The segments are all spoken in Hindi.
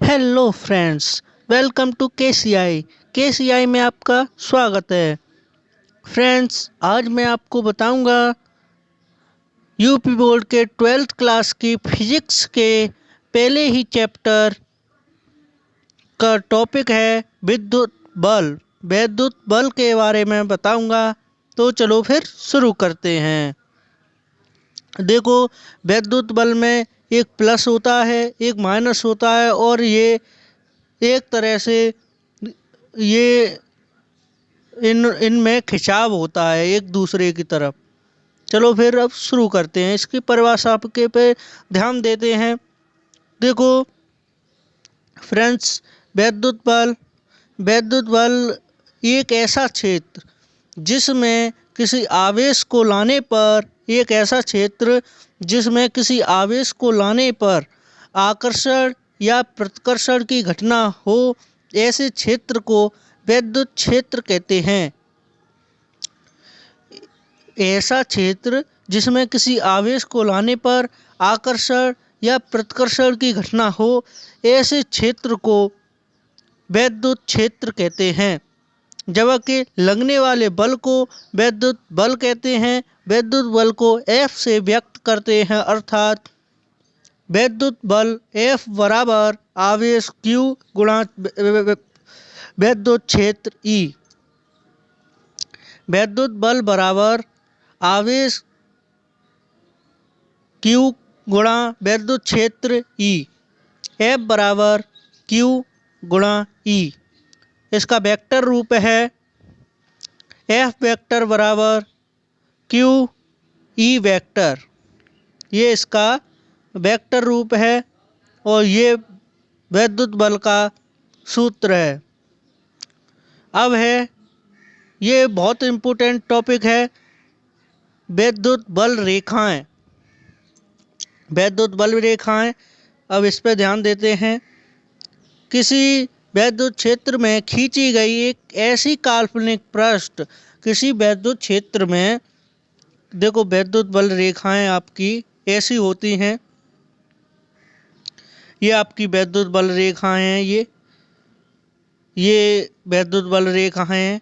Hello friends, welcome to KCI में आपका स्वागत है। फ्रेंड्स, आज मैं आपको बताऊंगा यूपी बोर्ड के 12th क्लास की फिजिक्स के पहले ही चैप्टर का टॉपिक है विद्युत बल। विद्युत बल के बारे में बताऊंगा, तो चलो फिर शुरू करते हैं। देखो, विद्युत बल में एक प्लस होता है, एक माइनस होता है, और ये एक तरह से ये इनमें खिंचाव होता है एक दूसरे की तरफ। चलो फिर अब शुरू करते हैं, इसकी परिभाषा के पे ध्यान देते हैं। देखो फ्रेंड्स, विद्युत बल विद्युत बल एक ऐसा क्षेत्र जिसमें किसी आवेश को लाने पर एक ऐसा क्षेत्र जिसमें किसी आवेश को लाने पर आकर्षण या प्रतिकर्षण की घटना हो, ऐसे क्षेत्र को विद्युत क्षेत्र कहते हैं। ऐसा क्षेत्र जिसमें किसी आवेश को लाने पर आकर्षण या प्रतिकर्षण की घटना हो, ऐसे क्षेत्र को विद्युत क्षेत्र कहते हैं। जबकि लगने वाले बल को विद्युत बल कहते हैं। विद्युत बल को F से व्यक्त करते हैं, अर्थात विद्युत बल F बराबर आवेश Q गुणा विद्युत क्षेत्र E। विद्युत बल बराबर आवेश Q गुणा विद्युत क्षेत्र E। F बराबर Q गुणा E। इसका वेक्टर रूप है F वेक्टर बराबर Q E वेक्टर। ये इसका वेक्टर रूप है और ये विद्युत बल का सूत्र है। अब है, ये बहुत इम्पोर्टेंट टॉपिक है, विद्युत बल रेखाएं। विद्युत बल रेखाएं, अब इस पर ध्यान देते हैं। किसी विद्युत क्षेत्र में खींची गई एक ऐसी काल्पनिक पृष्ठ, किसी विद्युत क्षेत्र में देखो विद्युत बल रेखाएं आपकी ऐसी होती हैं। ये आपकी विद्युत बल रेखाएं हैं, ये विद्युत बल रेखाएं हैं।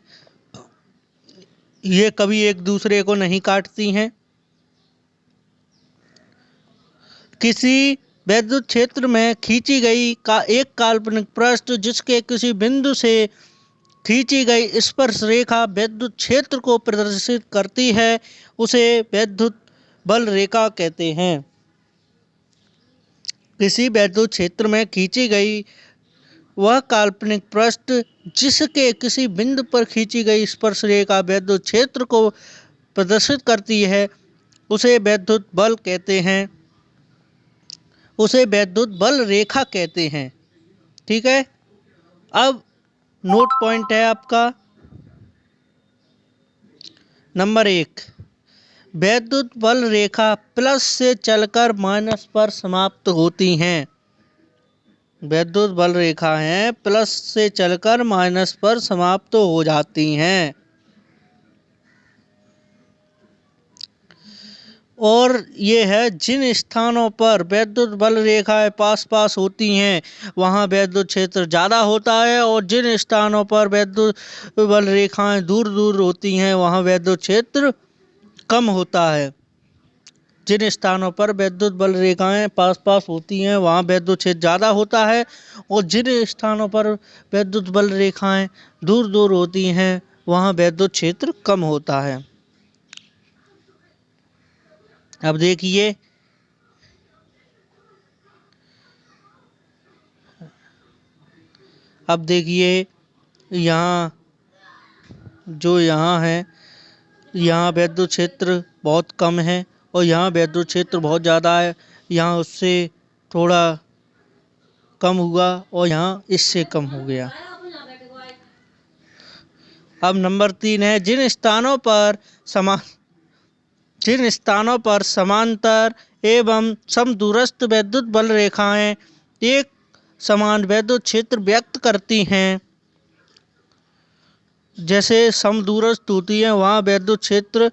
ये कभी एक दूसरे को नहीं काटती हैं। किसी विद्युत क्षेत्र में खींची गई एक काल्पनिक पृष्ठ जिसके किसी बिंदु से खींची गई स्पर्श रेखा विद्युत क्षेत्र को प्रदर्शित करती है, उसे विद्युत बल रेखा कहते हैं। किसी विद्युत क्षेत्र में खींची गई वह काल्पनिक पृष्ठ जिसके किसी बिंदु पर खींची गई स्पर्श रेखा विद्युत क्षेत्र को प्रदर्शित करती है, उसे विद्युत बल कहते हैं, उसे विद्युत बल रेखा कहते हैं। ठीक है। अब नोट पॉइंट है आपका नंबर 1। विद्युत बल रेखा प्लस से चलकर माइनस पर समाप्त होती हैं। विद्युत बल रेखा हैं प्लस से चलकर माइनस पर समाप्त हो जाती हैं। और ये है, जिन स्थानों पर विद्युत बल रेखाएं पास पास होती हैं वहाँ विद्युत क्षेत्र ज़्यादा होता है, और जिन स्थानों पर विद्युत बल रेखाएं दूर दूर होती हैं वहाँ विद्युत क्षेत्र कम होता है। जिन स्थानों पर विद्युत बल रेखाएं पास पास होती हैं वहाँ विद्युत क्षेत्र ज़्यादा होता है, और जिन स्थानों पर विद्युत बल रेखाएं दूर दूर होती हैं वहाँ विद्युत क्षेत्र कम होता है। अब देखिए, यहाँ है, यहाँ विद्युत क्षेत्र बहुत कम है और यहाँ विद्युत क्षेत्र बहुत ज़्यादा है। यहाँ उससे थोड़ा कम हुआ और यहाँ इससे कम हो गया। अब नंबर 3 है, जिन स्थानों पर समांतर एवं समदूरस्थ विद्युत बल रेखाएं एक समान विद्युत क्षेत्र व्यक्त करती हैं, जैसे समदूरस्थ होती हैं वहाँ विद्युत क्षेत्र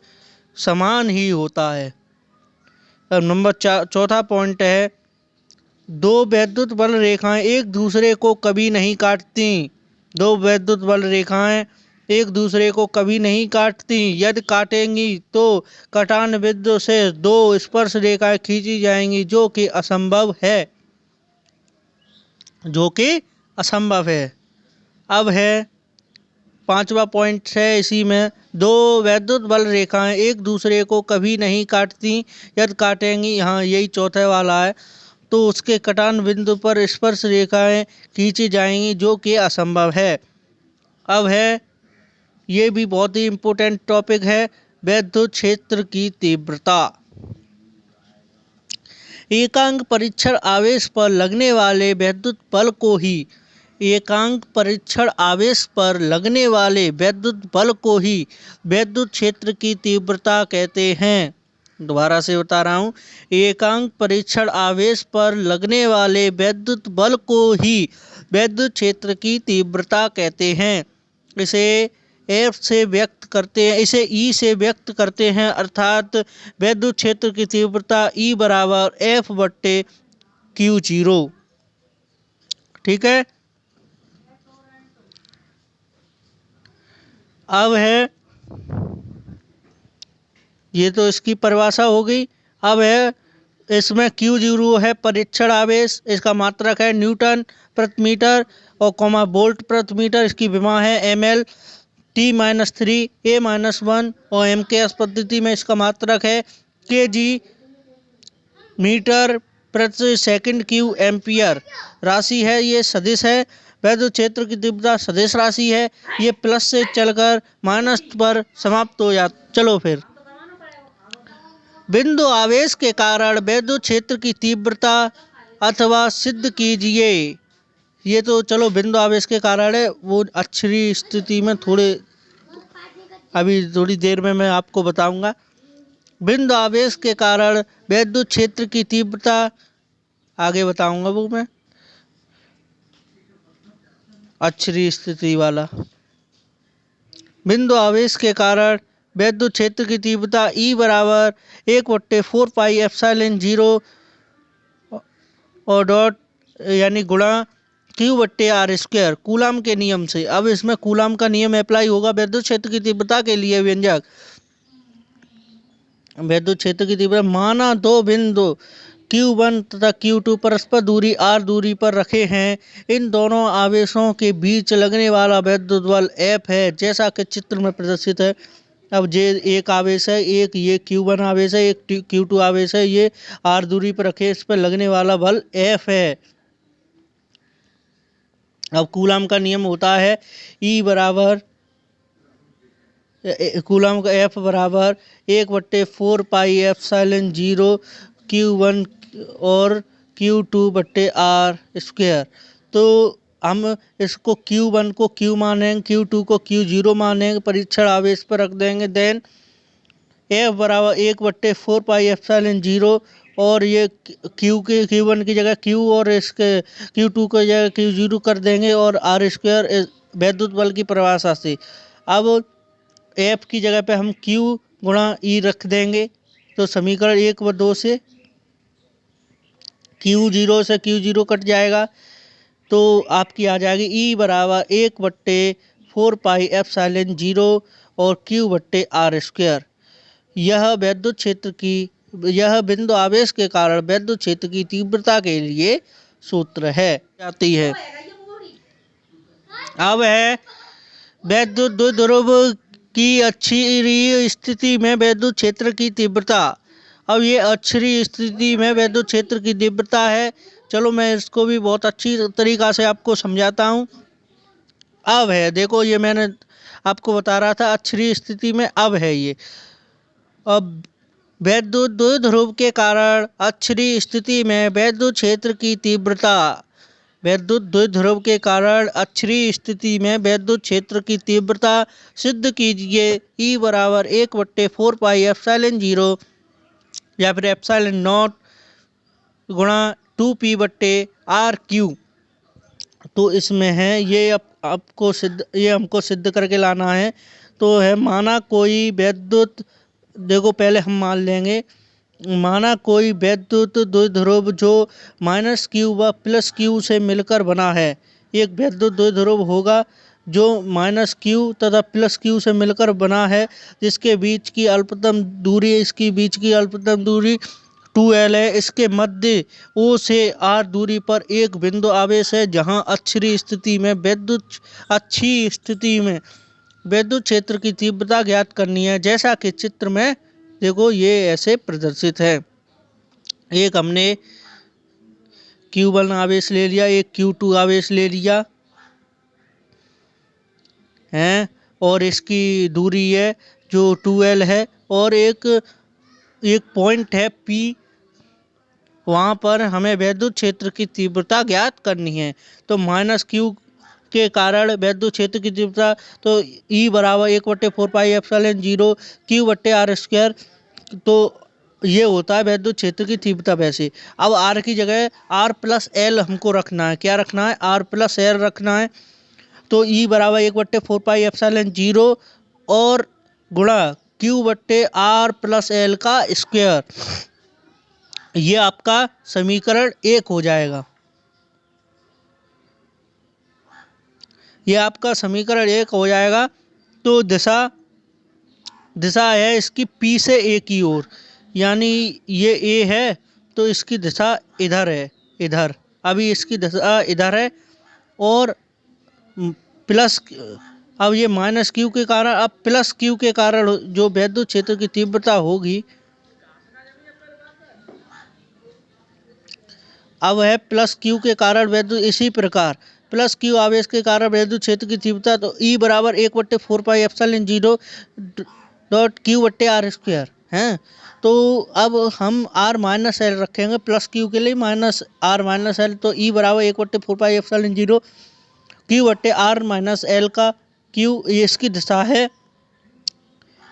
समान ही होता है। अब नंबर 4 पॉइंट है, दो वैद्युत बल रेखाएं एक दूसरे को कभी नहीं काटती। दो वैद्युत बल रेखाएं एक दूसरे को कभी नहीं काटती। यदि काटेंगी तो कटान बिंदु से दो स्पर्श रेखाएं खींची जाएंगी, जो कि असंभव है। जो कि असंभव है। अब है 5वां पॉइंट है इसी में, दो वैद्युत बल रेखाएं एक दूसरे को कभी नहीं काटती। यदि काटेंगी, यहाँ यही चौथे वाला है, तो उसके कटान बिंदु पर स्पर्श रेखाएं खींची जाएंगी, जो कि असंभव है। अब है, ये भी बहुत ही इम्पोर्टेंट टॉपिक है, विद्युत क्षेत्र की तीव्रता। एकांक परीक्षण आवेश पर लगने वाले विद्युत बल को ही एकांक परीक्षण आवेश पर लगने वाले विद्युत बल को ही विद्युत क्षेत्र की तीव्रता कहते हैं। दोबारा से बता रहा हूँ, एकांक परीक्षण आवेश पर लगने वाले विद्युत बल को ही विद्युत क्षेत्र की तीव्रता कहते हैं। इसे F से व्यक्त करते हैं, इसे E से व्यक्त करते हैं, अर्थात विद्युत क्षेत्र की तीव्रता E बराबर F/Q0। ठीक है। अब है, ये तो इसकी परिभाषा हो गई। अब है, इसमें Q0 है परीक्षण आवेश, इसका मात्रक है न्यूटन प्रति मीटर और वोल्ट प्रति मीटर। इसकी विमा है ml T-3 A-1 और MKS पद्धति में इसका मात्रक है kg मीटर प्रति सेकंड क्यू एम्पियर। राशि है, ये सदिश है। विद्युत क्षेत्र की तीव्रता सदिश राशि है। ये प्लस से चलकर माइनस पर समाप्त हो जाती। चलो फिर, बिंदु आवेश के कारण विद्युत क्षेत्र की तीव्रता अथवा सिद्ध कीजिए। ये तो चलो बिंदु आवेश के कारण है, वो अक्षरीय स्थिति में अभी थोड़ी देर में मैं आपको बताऊंगा। बिंदु आवेश के कारण विद्युत क्षेत्र की तीव्रता आगे बताऊंगा, वो मैं अक्षरीय स्थिति वाला। बिंदु आवेश के कारण विद्युत क्षेत्र की तीव्रता E बराबर 1/4 पाई एप्सिलॉन 0 और डॉट यानी गुणा Q/R², कूलाम के नियम से। अब इसमें कूलाम का नियम अप्लाई होगा विद्युत क्षेत्र की तीव्रता के लिए। व्यंजक विद्युत क्षेत्र की तीव्रता, माना दो बिंदु Q1 तथा Q2 परस्पर दूरी R दूरी पर रखे हैं। इन दोनों आवेशों के बीच लगने वाला विद्युत बल F है, जैसा कि चित्र में प्रदर्शित है। अब ये एक आवेश है, एक ये Q1 आवेश है, एक Q2 आवेश है, ये R दूरी पर रखे, इस पर लगने वाला बल F है। अब कूलाम का नियम होता है E बराबर, कूलाम का F बराबर 1/4 पाई एप्सिलॉन 0 Q1 और Q2/R²। तो हम इसको Q1 को Q मानेंगे, Q2 को Q0 मानेंगे, परीक्षण आवेश पर रख देंगे। देन F बराबर 1/4 पाई एप्सिलॉन 0 और ये Q1 की जगह Q और इसके Q2 की जगह Q0 कर देंगे और R² विद्युत बल की परिभाषा से। अब F की जगह पे हम Q गुणा E रख देंगे, तो समीकरण 1 व 2 से Q0 से Q0 कट जाएगा, तो आपकी आ जाएगी E बराबर 1/4 पाई एप्सिलॉन 0 और Q/R²। यह विद्युत क्षेत्र की, यह बिंदु आवेश के कारण विद्युत क्षेत्र की तीव्रता के लिए सूत्र है जाती है। अब है विद्युत द्विध्रुव की अक्षीय स्थिति में विद्युत क्षेत्र की तीव्रता। अब ये अक्षीय स्थिति में विद्युत क्षेत्र की तीव्रता है। चलो मैं इसको भी बहुत अच्छी तरीका से आपको समझाता हूँ। अब है, देखो ये मैंने आपको बता रहा था अक्षीय स्थिति में, अब है ये। अब विद्युत द्विध्रुव के कारण अक्षीय स्थिति में विद्युत क्षेत्र की तीव्रता, विद्युत द्विध्रुव के कारण अक्षीय स्थिति में विद्युत क्षेत्र की तीव्रता सिद्ध कीजिए। E बराबर 1/4 पाई एप्सिलॉन 0 या फिर एप्सिलॉन नॉट गुणा 2P/R²। तो इसमें है ये आपको ये हमको सिद्ध करके लाना है। तो है, माना कोई विद्युत, देखो पहले हम मान लेंगे माना कोई वैद्युत द्विध्रुव जो -q व +q से मिलकर बना है। एक वैद्युत द्विध्रुव होगा जो -q तथा +q से मिलकर बना है, जिसके बीच की अल्पतम दूरी, इसकी बीच की अल्पतम दूरी 2L है। इसके मध्य O से R दूरी पर एक बिंदु आवेश है, जहां अच्छी स्थिति में विद्युत क्षेत्र की तीव्रता ज्ञात करनी है। जैसा कि चित्र में देखो ये ऐसे प्रदर्शित है। एक हमने Q1 आवेश ले लिया, एक Q2 आवेश ले लिया है, और इसकी दूरी है जो 2L है, और एक पॉइंट है P, वहाँ पर हमें विद्युत क्षेत्र की तीव्रता ज्ञात करनी है। तो -q के कारण विद्युत क्षेत्र की तीव्रता तो E बराबर 1/4πε0 Q/r²। तो ये होता है विद्युत क्षेत्र की तीव्रता। वैसे अब R की जगह R+L हमको रखना है। क्या रखना है? R+L रखना है। तो E बराबर 1/4πε0 और गुणा Q/R+L का स्क्वायर। ये आपका समीकरण 1 हो जाएगा। ये आपका समीकरण 1 हो जाएगा। तो दिशा है इसकी P से A की ओर, यानी ये A है तो इसकी दिशा इधर है, इधर। अभी इसकी दिशा इधर है, और प्लस, अब ये -q के कारण, अब +q के कारण जो विद्युत क्षेत्र की तीव्रता होगी, अब है +q के कारण विद्युत, इसी प्रकार +q आवेश के कारण विद्युत क्षेत्र की तीव्रता। तो E बराबर 1/4πε0 Q/r² है। तो अब हम R-L रखेंगे +q के लिए, -R-L। तो E बराबर 1/4πε0 Q/R-L का Q, इसकी दिशा है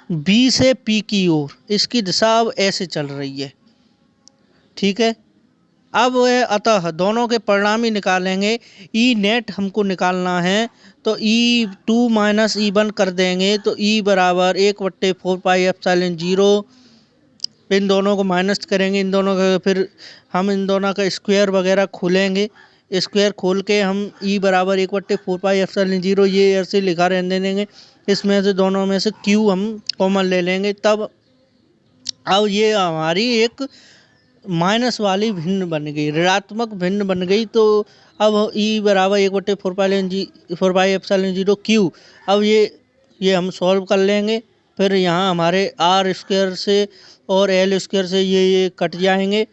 B से P की ओर। इसकी दिशा अब ऐसे चल रही है, ठीक है। अब अतः दोनों के परिणाम ही निकालेंगे। E नेट हमको निकालना है, तो E2 - E1 कर देंगे। तो E बराबर 1/4πε0, इन दोनों को माइनस करेंगे, इन दोनों का, फिर हम इन दोनों का स्क्वायर वगैरह खोलेंगे। स्क्वायर खोल के हम E बराबर 1/4πε0 ये ऐसे लिखा रहने देंगे। इसमें से दोनों में से Q हम कॉमन ले लेंगे। तब अब ये हमारी एक माइनस वाली भिन्न बन गई, ऋणात्मक भिन्न बन गई। तो अब E बराबर 1/4πε0 Q। अब ये हम सॉल्व कर लेंगे। फिर यहाँ हमारे R² से और L² से ये कट जाएंगे।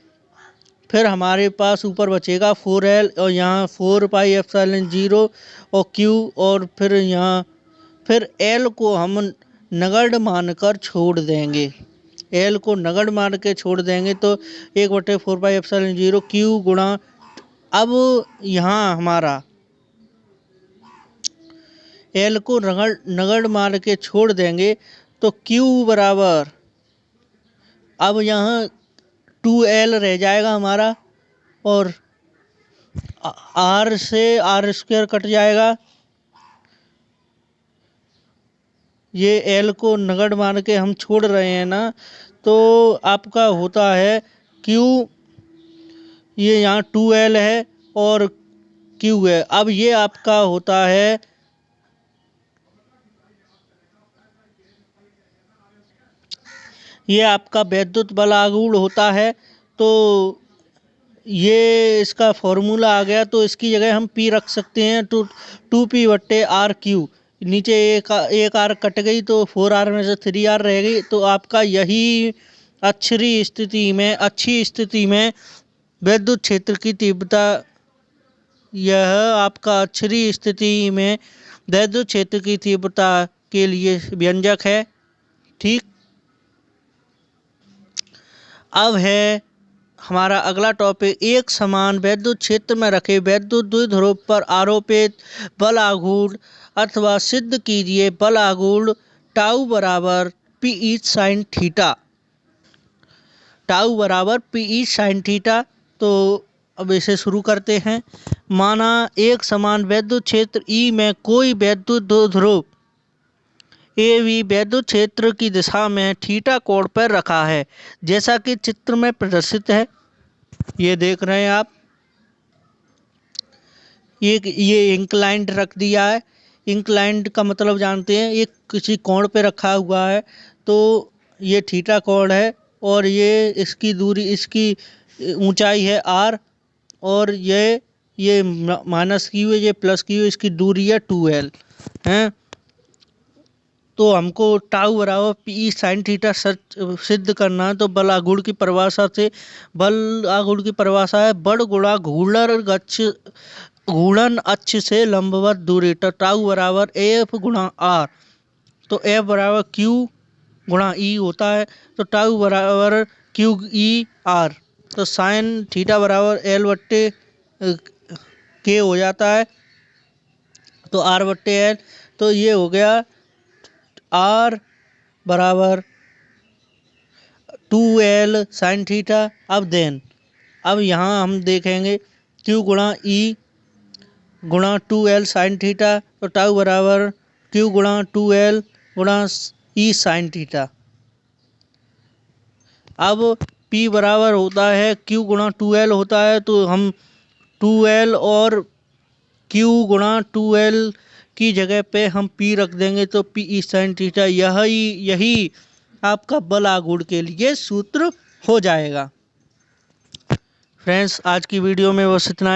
फिर हमारे पास ऊपर बचेगा 4L, और यहाँ 4πε0 और Q, और फिर यहाँ फिर L को हम नगण्य मानकर छोड़ देंगे। L को नगण्य मान के छोड़ देंगे। तो 1/4πε0 Q गुणा, अब यहाँ हमारा L को नगण्य मान के छोड़ देंगे। तो Q बराबर, अब यहाँ 2L रह जाएगा हमारा, और R से R² कट जाएगा। ये L को नगण्य मान के हम छोड़ रहे हैं ना, तो आपका होता है Q, ये यहाँ 2L है और Q है। अब ये आपका होता है, ये आपका विद्युत बल आघूर्ण होता है। तो ये इसका फॉर्मूला आ गया। तो इसकी जगह हम P रख सकते हैं, 2P/R3। नीचे एक R कट गई, तो 4R में से 3R रह गई। तो आपका यही अच्छी स्थिति में विद्युत क्षेत्र की तीव्रता, यह आपका अच्छी स्थिति में विद्युत क्षेत्र की तीव्रता के लिए व्यंजक है, ठीक। अब है हमारा अगला टॉपिक, एक समान विद्युत क्षेत्र में रखे विद्युत द्विध्रुव पर आरोपित बल आघूर्ण अथवा सिद्ध कीजिए बल आघूर्ण टाउ बराबर P sin थीटा। टाउ बराबर P sin थीटा। तो अब इसे शुरू करते हैं। माना एक समान विद्युत क्षेत्र E में कोई विद्युत द्विध्रुव ए वी विद्युत क्षेत्र की दिशा में थीटा कोण पर रखा है, जैसा कि चित्र में प्रदर्शित है। ये देख रहे हैं आप, ये इंक्लाइंड रख दिया है। इंक्लाइंड का मतलब जानते हैं, ये किसी कोण पे रखा हुआ है, तो ये थीटा कोण है। और ये इसकी दूरी, इसकी ऊंचाई है r, और ये माइनस की हुई, ये प्लस की हुई, इसकी दूरी है 2l हैं। तो हमको टाउ बराबर पी साइन थीटा सिद्ध करना है। तो बल आघूर्ण की परिभाषा से, बल आघूर्ण की परिभाषा है बल गुणा घूर्णन अक्ष से लंबवत दूरी। तो टाउ बराबर एफ गुणा आर, तो एफ बराबर क्यू गुणा ई होता है। तो टाउ बराबर क्यू ई आर, तो साइन थीटा बराबर एल बट्टे के हो जाता है, तो आर बट्टे एल। तो ये हो गया आर बराबर 2l साइन थीटा। अब यहाँ हम देखेंगे क्यू गुणा ई गुणा 2l साइन थीटा, तो टाउ बराबर क्यू गुणा 2l गुणा ई साइन थीटा। अब P बराबर होता है Q गुणा 2l होता है, तो हम 2l और Q गुणा 2l की जगह पे हम P रख देंगे, तो P ई साइन थीटा यही आपका बल आघूर्ण के लिए सूत्र हो जाएगा। फ्रेंड्स, आज की वीडियो में बस इतना।